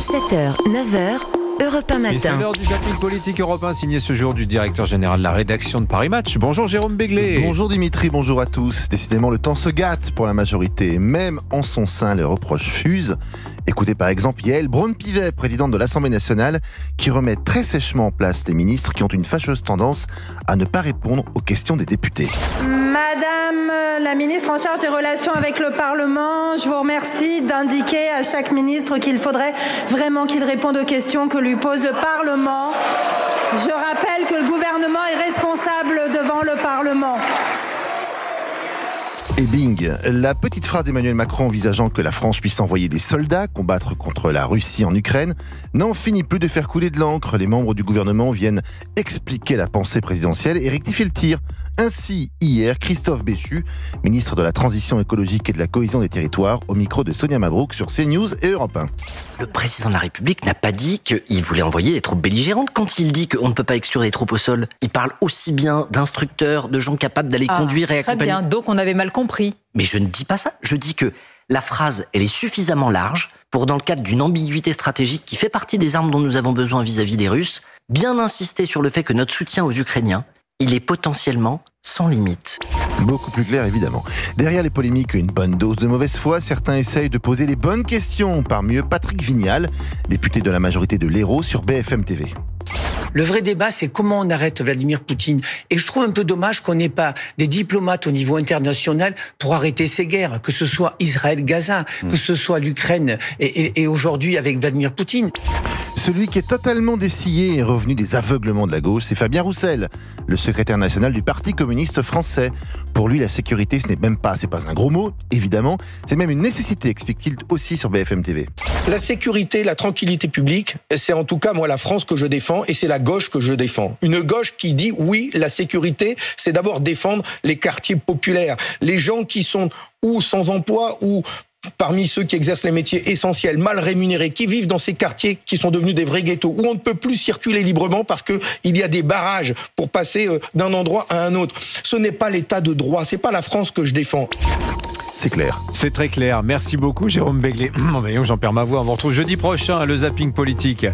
7h, 9h, Europe 1 Et c'est matin. l'heure du zapping politique européen signé ce jour du directeur général de la rédaction de Paris Match. Bonjour Jérôme Béglé. Bonjour Dimitri, bonjour à tous. Décidément, le temps se gâte pour la majorité. Même en son sein, les reproches fusent. Écoutez par exemple Yaël Braun-Pivet, présidente de l'Assemblée nationale, qui remet très sèchement en place les ministres qui ont une fâcheuse tendance à ne pas répondre aux questions des députés. Madame la ministre en charge des relations avec le Parlement, je vous remercie d'indiquer à chaque ministre qu'il faudrait vraiment qu'il réponde aux questions que lui pose le Parlement. Je rappelle que le gouvernement est responsable devant le Parlement. Et bing, la petite phrase d'Emmanuel Macron envisageant que la France puisse envoyer des soldats combattre contre la Russie en Ukraine n'en finit plus de faire couler de l'encre. Les membres du gouvernement viennent expliquer la pensée présidentielle et rectifier le tir. Ainsi, hier, Christophe Béchu, ministre de la Transition écologique et de la cohésion des territoires, au micro de Sonia Mabrouk sur CNews et Europe 1. Le président de la République n'a pas dit qu'il voulait envoyer des troupes belligérantes. Quand il dit qu'on ne peut pas exclure des troupes au sol, il parle aussi bien d'instructeurs, de gens capables d'aller conduire et très accompagner. bien, donc on avait mal compris. Mais je ne dis pas ça. Je dis que la phrase, elle est suffisamment large pour, dans le cadre d'une ambiguïté stratégique qui fait partie des armes dont nous avons besoin vis-à-vis des Russes, bien insister sur le fait que notre soutien aux Ukrainiens, il est potentiellement sans limite. Beaucoup plus clair, évidemment. Derrière les polémiques, une bonne dose de mauvaise foi. Certains essayent de poser les bonnes questions. Parmi eux, Patrick Vignal, député de la majorité de l'Hérault sur BFM TV. Le vrai débat, c'est comment on arrête Vladimir Poutine. Et je trouve un peu dommage qu'on n'ait pas des diplomates au niveau international pour arrêter ces guerres, que ce soit Israël-Gaza, que ce soit l'Ukraine et aujourd'hui avec Vladimir Poutine. Celui qui est totalement dessillé et revenu des aveuglements de la gauche, c'est Fabien Roussel, le secrétaire national du Parti communiste français. Pour lui, la sécurité, c'est pas un gros mot, évidemment, c'est même une nécessité, explique-t-il aussi sur BFM TV. La sécurité, la tranquillité publique, c'est en tout cas moi la France que je défends et c'est la gauche que je défends. Une gauche qui dit oui, la sécurité, c'est d'abord défendre les quartiers populaires, les gens qui sont ou sans emploi ou parmi ceux qui exercent les métiers essentiels, mal rémunérés, qui vivent dans ces quartiers qui sont devenus des vrais ghettos, où on ne peut plus circuler librement parce qu'il y a des barrages pour passer d'un endroit à un autre. Ce n'est pas l'état de droit, c'est pas la France que je défends. C'est clair. C'est très clair. Merci beaucoup Jérôme Béglé. J'en perds ma voix. On vous retrouve jeudi prochain, le zapping politique.